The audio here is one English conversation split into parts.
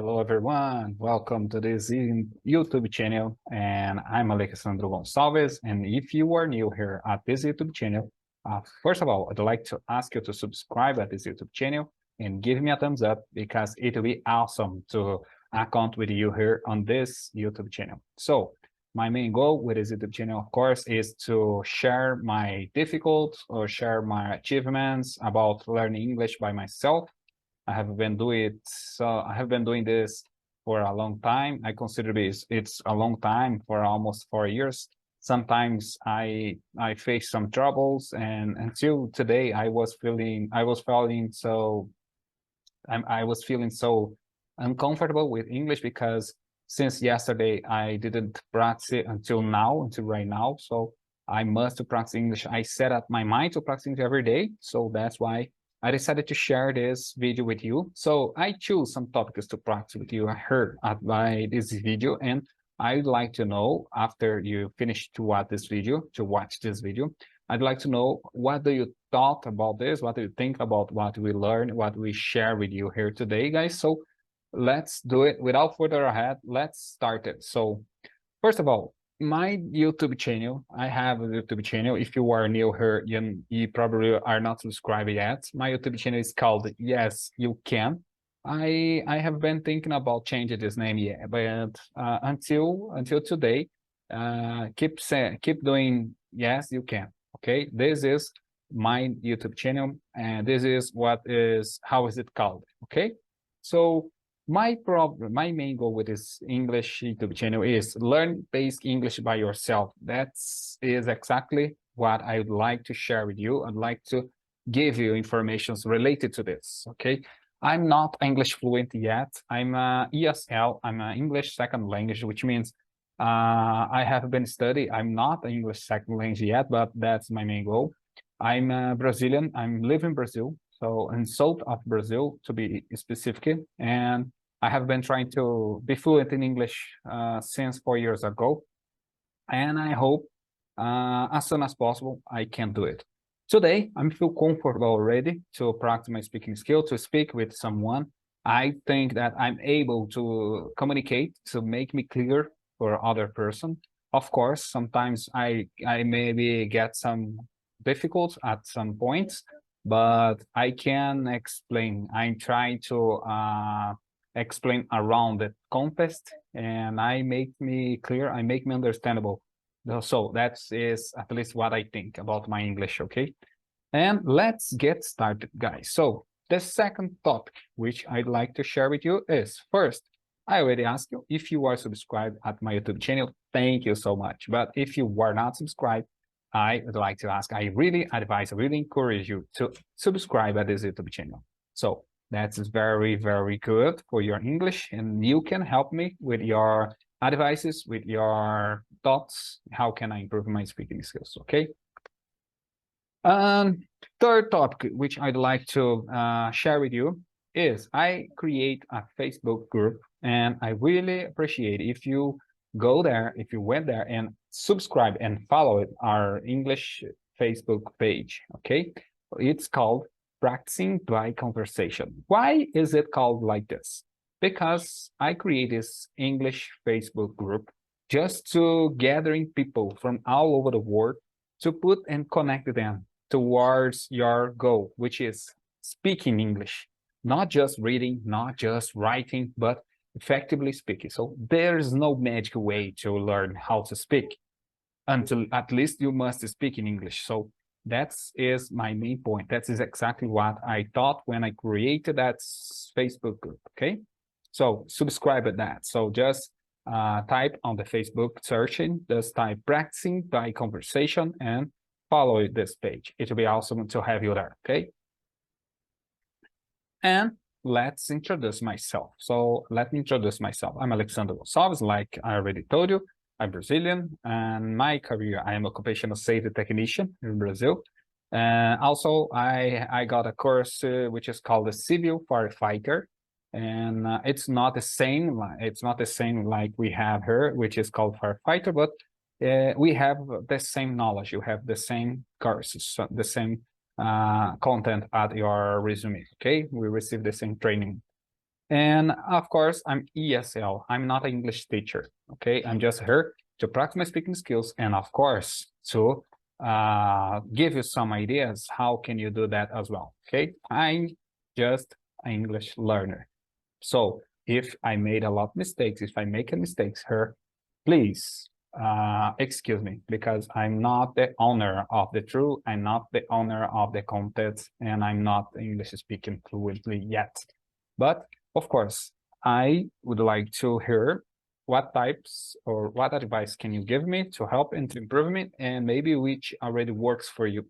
Hello everyone, welcome to this YouTube channel, and I'm Alexandro Gonçalves. And if you are new here at this YouTube channel, first of all, I'd like to ask you to subscribe at this YouTube channel and give me a thumbs up because it will be awesome to account with you here on this YouTube channel. So my main goal with this YouTube channel, of course, is to share my difficulties or share my achievements about learning English by myself. I have been doing this for a long time. I consider it's a long time, for almost 4 years. Sometimes I face some troubles, and until today I was feeling so uncomfortable with English because since yesterday I didn't practice it until right now. So I must practice English. I set up my mind to practice English every day. So that's why I decided to share this video with you. So I choose some topics to practice with you. I heard by this video, and I'd like to know after you finish to watch this video, I'd like to know what do you thought about this? What do you think about what we learned, what we share with you here today, guys? So let's do it without further ahead. Let's start it. So first of all, my YouTube channel, I have a YouTube channel. If you are new here, you probably are not subscribed yet. My YouTube channel is called Yes You Can. I have been thinking about changing this name, yeah, but until today, keep doing Yes You Can. Okay, this is my YouTube channel, and this is how is it called? Okay, so my main goal with this English YouTube channel is learn basic English by yourself. That is exactly what I would like to share with you. I'd like to give you information related to this, okay? I'm not English fluent yet. I'm ESL, I'm an English second language, which means I have been studying. I'm not an English second language yet, but that's my main goal. I'm Brazilian, I'm living in Brazil, so in south of Brazil to be specific, and I have been trying to be fluent in English since 4 years ago, and I hope as soon as possible I can do it. Today, I feel comfortable already to practice my speaking skill, to speak with someone. I think that I'm able to communicate, to make me clear for other person. Of course, sometimes I maybe get some difficult at some points, but I can explain. I'm trying to explain around the context, and I make me clear, I make me understandable. So that is at least what I think about my English, okay? And let's get started, guys. So the second topic which I'd like to share with you is, first, I already asked you if you are subscribed at my YouTube channel. Thank you so much. But if you are not subscribed, I would like to ask, I really encourage you to subscribe at this YouTube channel. So that's very, very good for your English, and you can help me with your advices, with your thoughts. How can I improve my speaking skills? Okay. Third topic, which I'd like to share with you, is I create a Facebook group, and I really appreciate if you go there, if you went there and subscribe and follow our English Facebook page. Okay, it's called Practicing by Conversation. Why is it called like this? Because I create this English Facebook group just to gathering people from all over the world to put and connect them towards your goal, which is speaking English, not just reading, not just writing, but effectively speaking. So there's no magic way to learn how to speak until at least you must speak in English. So that is my main point. That is exactly what I thought when I created that Facebook group, okay? So subscribe to that. So just type on the Facebook searching, just type Practicing by Conversation and follow this page. It will be awesome to have you there, okay? And let's introduce myself. So let me introduce myself. I'm Alexandro Gonçalves, like I already told you. I'm Brazilian, and my career, I am occupational safety technician in Brazil. And also, I got a course which is called the civil firefighter, and it's not the same like we have here, which is called firefighter, but we have the same knowledge. You have the same courses, the same content at your resume. Okay, we receive the same training. And of course, I'm ESL. I'm not an English teacher. Okay, I'm just here to practice my speaking skills, and of course to give you some ideas how can you do that as well. Okay, I'm just an English learner. So if I made a lot of mistakes, if I make a mistakes here, please excuse me, because I'm not the owner of the truth. I'm not the owner of the content, and I'm not English speaking fluently yet. But of course, I would like to hear what types or what advice can you give me to help and to improve me, and maybe which already works for you.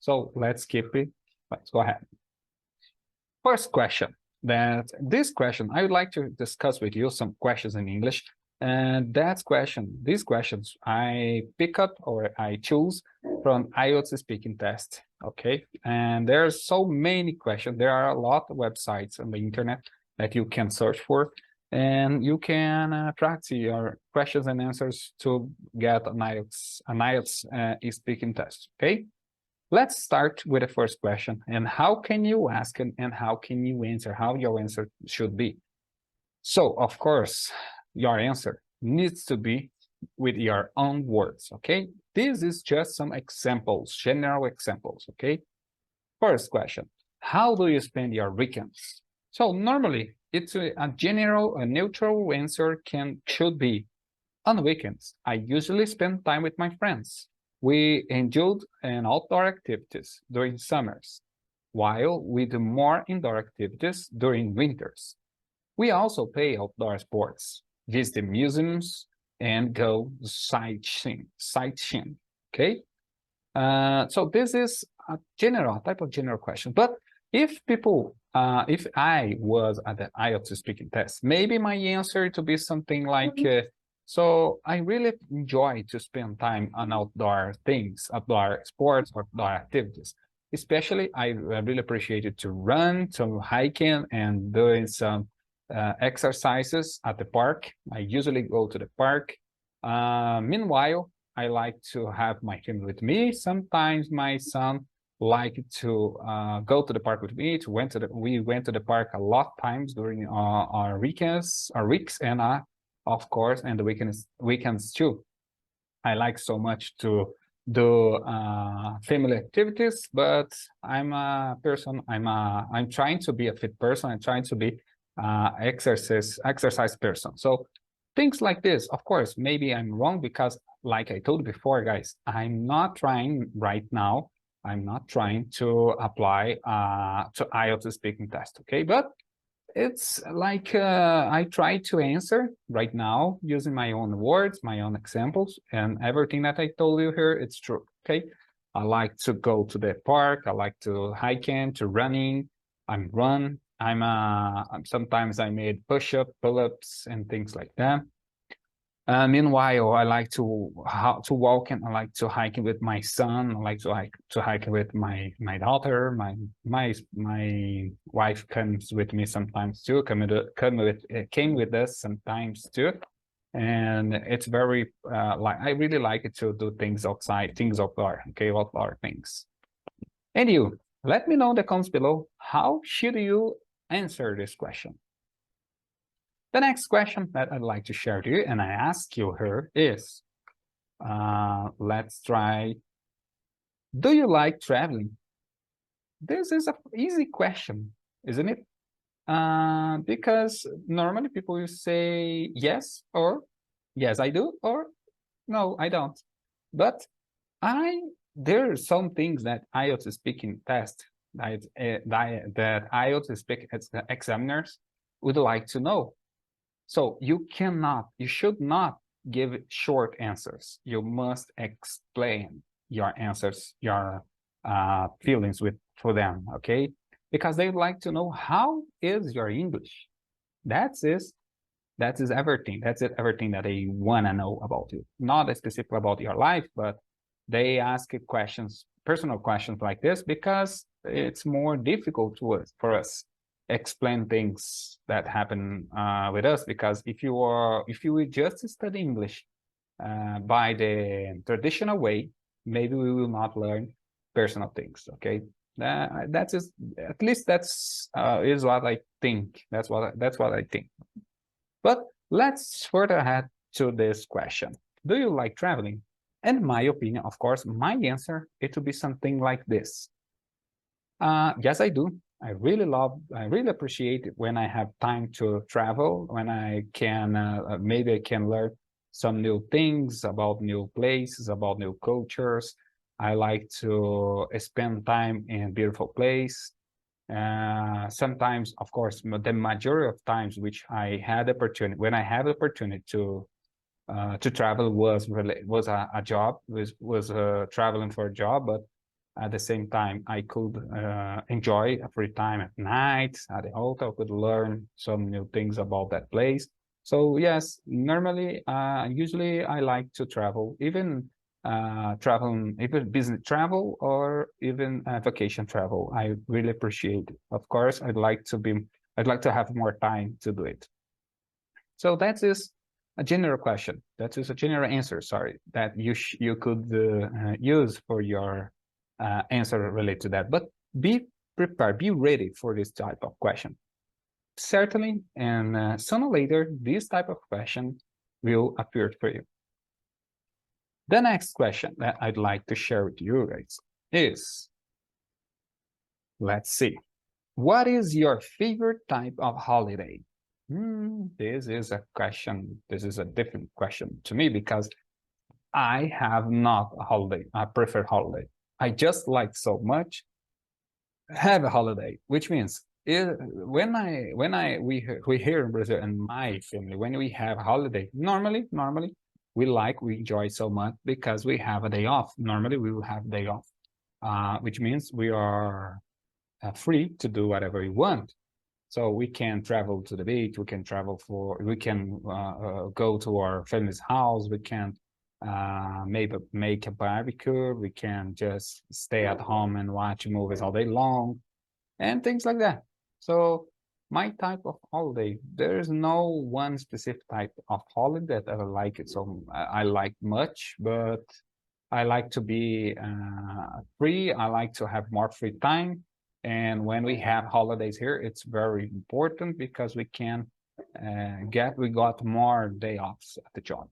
So let's keep it. Let's go ahead. First question. This question, I would like to discuss with you some questions in English. And these questions I pick up or I choose from IELTS speaking test. Okay. And there are so many questions. There are a lot of websites on the internet that you can search for, and you can practice your questions and answers to get an IELTS speaking test. Okay. Let's start with the first question. And how can you ask and how can you answer, how your answer should be? So, of course, your answer needs to be with your own words, okay? This is just some examples, general examples, okay? First question, how do you spend your weekends? So normally, it's a general, a neutral answer should be, on weekends, I usually spend time with my friends. We enjoyed outdoor activities during summers, while we do more indoor activities during winters. We also play outdoor sports, visit museums, and go sightseeing. Okay? So this is a type of general question. But if I was at the IELTS speaking test, maybe my answer to be something like, so I really enjoy to spend time on outdoor things, outdoor sports, or outdoor activities. Especially, I really appreciate it to run, to hiking, and doing some exercises at the park. I usually go to the park. Meanwhile, I like to have my family with me. Sometimes my son like to go to the park with me. We went to the park a lot of times during our weekends, our weeks, and of course, and the weekends too. I like so much to do family activities, but I'm a person. I'm trying to be a fit person. I'm trying to be exercise person. So things like this, of course, maybe I'm wrong because, like I told before, guys, I'm not trying right now. I'm not trying to apply to IELTS speaking test. Okay, but it's like I try to answer right now using my own words, my own examples, and everything that I told you here, it's true. Okay, I like to go to the park. I like to hiking, to running. I'm sometimes I made push-up, pull-ups, and things like that. Meanwhile, I like to walk and I like to hike with my son. I like to hike with my daughter. My wife comes with me sometimes too. Came with us sometimes too, and it's very I really like it to do things outside, things outdoor. Okay, outdoor things. And you, let me know in the comments below. How should you answer this question? The next question that I'd like to share to you, and I ask you here, is, let's try, do you like traveling? This is an easy question, isn't it? Because normally people will say yes, or yes, I do, or no, I don't. But there are some things that IELTS speaking test that IELTS speaking examiners would like to know. So you should not give short answers. You must explain your answers, your feelings for them, okay? Because they would like to know, how is your English? That is everything. That's everything that they want to know about you. Not specific about your life, but they ask questions, personal questions like this, because it's more difficult for us explain things that happen with us, because if you will just study English by the traditional way, maybe we will not learn personal things. Okay, That is, at least that's is what I think. That's what I think. But let's further ahead to this question. Do you like traveling? In my opinion, of course, my answer, it would be something like this. Yes, I do. I really appreciate it when I have time to travel, when I can, maybe I can learn some new things about new places, about new cultures. I like to spend time in a beautiful place. Sometimes, of course, the majority of times which I had opportunity, when I had opportunity to travel was a job, was traveling for a job, but at the same time, I could enjoy a free time at night at the hotel, could learn some new things about that place. So yes, normally, usually I like to travel, even traveling, even business travel or even vacation travel. I really appreciate it. Of course, I'd like to have more time to do it. So that is a general question. That is a general answer, sorry, that you could use for your answer related to that. But be prepared, be ready for this type of question. Certainly, and sooner or later, this type of question will appear for you. The next question that I'd like to share with you guys is, let's see, what is your favorite type of holiday? This is a question, this is a different question to me because I have not a holiday, a preferred holiday. I just like so much have a holiday, which means we here in Brazil and my family, when we have a holiday, normally we enjoy so much because we have a day off. Normally we will have a day off, which means we are free to do whatever we want. So we can travel to the beach, we can go to our family's house, we can maybe make a barbecue, we can just stay at home and watch movies all day long, and things like that. So my type of holiday, there is no one specific type of holiday that I like it. So I like much, but I like to be free. I like to have more free time. And when we have holidays here, it's very important because we can we got more day offs at the job.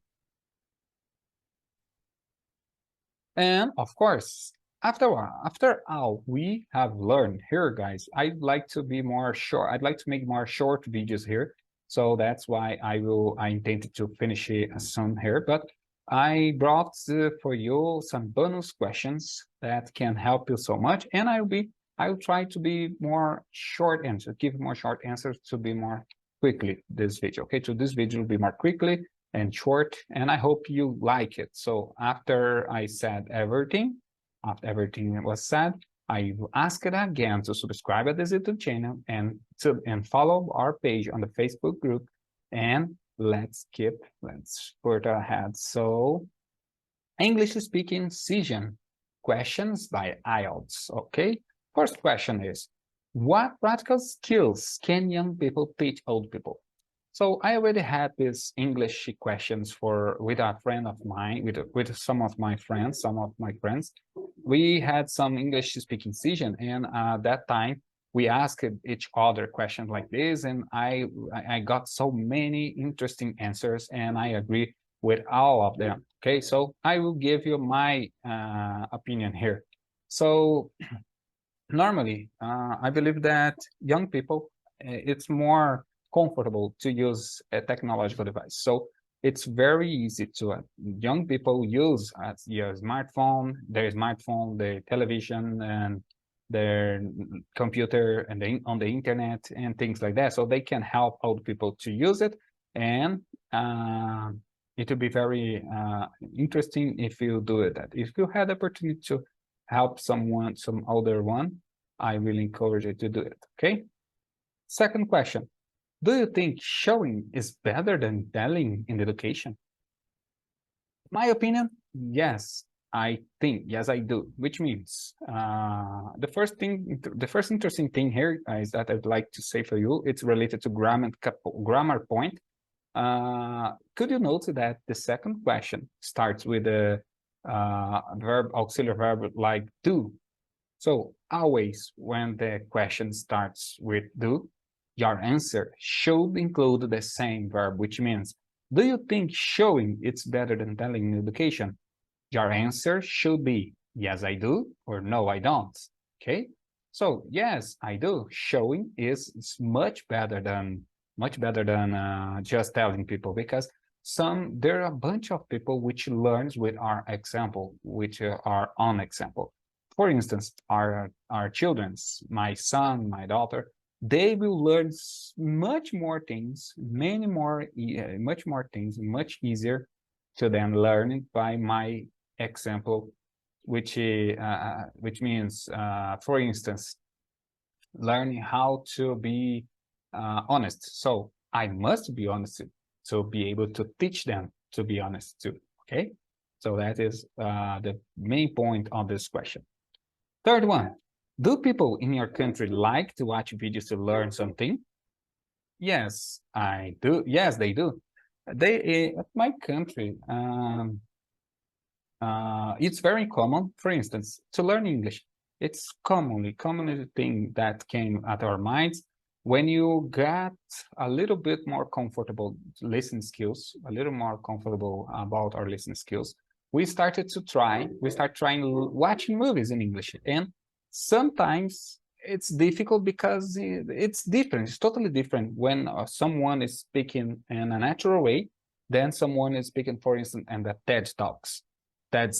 And of course, after all we have learned here, guys, I'd like to be more short. I'd like to make more short videos here. So that's why I intended to finish it soon here. But I brought for you some bonus questions that can help you so much. And I'll try to be more short answers, give more short answers to be more quickly this video. Okay, so this video will be more quickly and short, and I hope you like it. So after I said everything, after everything was said, I ask it again to subscribe to this YouTube channel and follow our page on the Facebook group, and let's further ahead. So English speaking session questions by IELTS. Okay, first question is, what practical skills can young people teach old people? So I already had these English questions with a friend of mine, with some of my friends, We had some English speaking session, and that time we asked each other questions like this, and I got so many interesting answers, and I agree with all of them. Okay, so I will give you my opinion here. So normally, I believe that young people, it's more comfortable to use a technological device. So it's very easy to young people use your smartphone, their television, and their computer, and on the internet and things like that. So they can help old people to use it, and it will be very interesting if you do that. If you had the opportunity to help some older one, I will encourage you to do it. Okay. Second question. Do you think showing is better than telling in education? My opinion, yes, I think, yes, I do, which means the first interesting thing here is that I'd like to say for you, it's related to grammar point. Could you note that the second question starts with a auxiliary verb like do? So always when the question starts with do, your answer should include the same verb, which means, do you think showing it's better than telling in education? Your answer should be, yes, I do, or no, I don't. Okay? So yes, I do. Showing is much better than just telling people, because there are a bunch of people which learns with our example, which are on example. For instance, our children's, my son, my daughter, they will learn much more things, much more things, much easier to them learning by my example, which means, for instance, learning how to be honest. So I must be honest to be able to teach them to be honest too. Okay, so that is the main point of this question. Third one: do people in your country like to watch videos to learn something? Yes, I do. Yes, they do. They at my country. It's very common, for instance, to learn English. It's commonly thing that came at our minds when you get a little bit more comfortable listening skills, a little more comfortable about our listening skills. We start trying watching movies in English, and sometimes it's difficult because it's different. It's totally different when someone is speaking in a natural way than someone is speaking, for instance, in the TED Talks. TED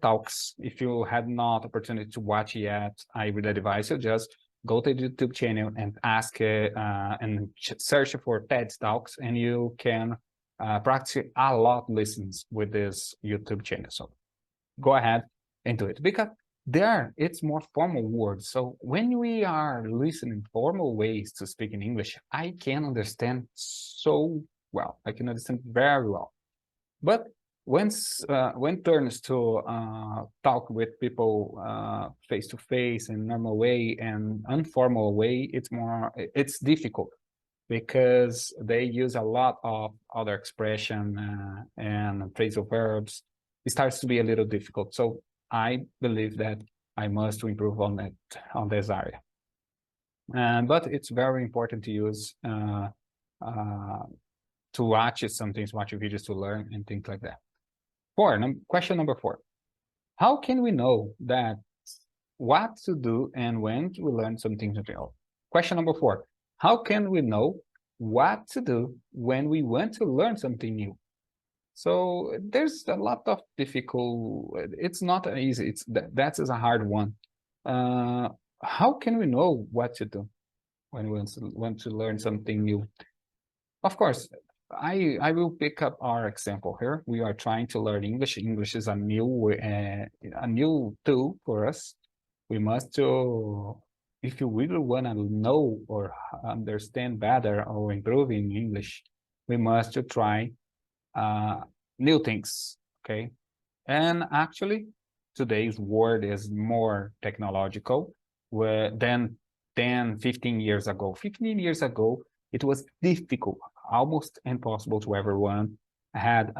Talks, if you had not opportunity to watch yet, I would advise you just go to the YouTube channel and ask and search for TED Talks, and you can practice a lot listens with this YouTube channel. So go ahead and do it, because there it's more formal words. So when we are listening formal ways to speak in English, I can understand so well. I can understand very well. But when turns to talk with people face to face in normal way and informal way, it's difficult, because they use a lot of other expression and phrasal verbs. It starts to be a little difficult. So I believe that I must improve on this area. But it's very important to use to watch videos to learn and things like that. Question number 4. How can we know that what to do and when to learn something new? Question number 4. How can we know what to do when we want to learn something new? So there's a lot of difficult, it's not easy. That is a hard one. How can we know what to do when we want to learn something new? Of course, I will pick up our example here. We are trying to learn English. English is a new tool for us. We must if you really want to know or understand better or improve in English, we must try new things. Okay, and actually, today's world is more technological than 10, 15 years ago. 15 years ago, it was difficult, almost impossible to everyone had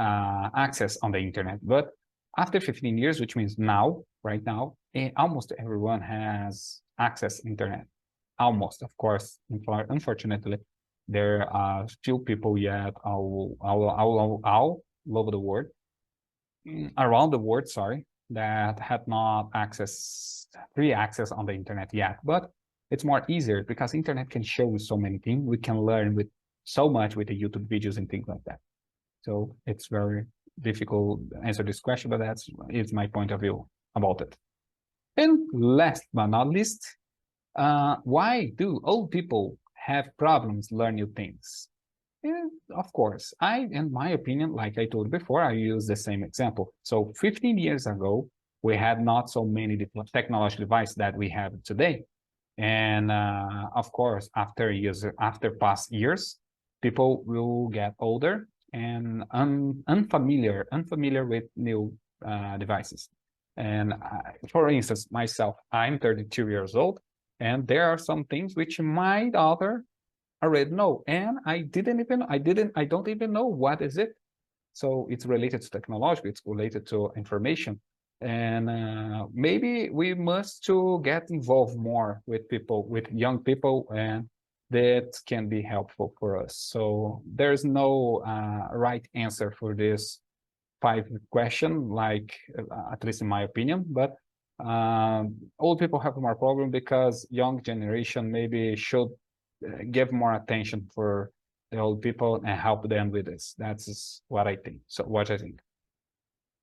access on the internet. But after 15 years, which means now, right now, almost everyone has access to internet. Almost, of course, unfortunately, there are still people yet all over the world, around the world, sorry, that had not free access on the internet yet. But it's more easier because internet can show so many things. We can learn with so much with the YouTube videos and things like that. So it's very difficult to answer this question, but it's my point of view about it. And last but not least, why do old people have problems learning new things? And of course, in my opinion, like I told before, I use the same example. So 15 years ago, we had not so many technological devices that we have today. And of course, after past years, people will get older and unfamiliar with new devices. And for instance, myself, I'm 32 years old, and there are some things which my daughter already know, and I don't even know what is it. So it's related to technology, it's related to information. and maybe we must to get involved more with people, with young people, and that can be helpful for us. So there's no right answer for this 5 question, like at least in my opinion, but old people have more problem because young generation maybe should give more attention for the old people and help them with this. That's what I think. So what I think.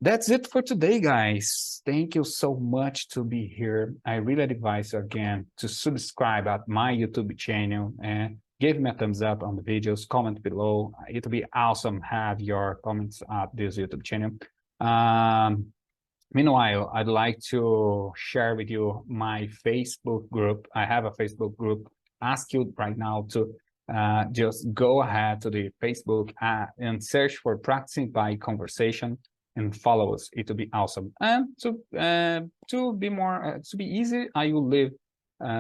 That's it for today, guys. Thank you so much to be here. I really advise you again to subscribe at my YouTube channel and give me a thumbs up on the videos, comment below. It'll be awesome have your comments at this YouTube channel. Meanwhile, I'd like to share with you my Facebook group. I have a Facebook group. Ask you right now to just go ahead to the Facebook and search for Practicing by Conversation and follow us. It will be awesome. And to be more to be easy, I will leave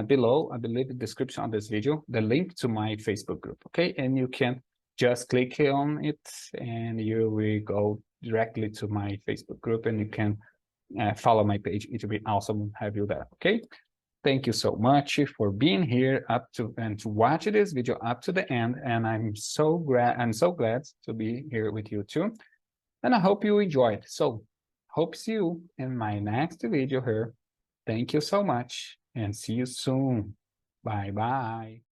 below, I believe, the description of this video, the link to my Facebook group. Okay, and you can just click on it, and you will go directly to my Facebook group, and you can follow my page. It will be awesome to have you there. Okay. Thank you so much for being here up to and to watch this video up to the end. And I'm so glad to be here with you too. And I hope you enjoyed. So hope see you in my next video here. Thank you so much and see you soon. Bye bye.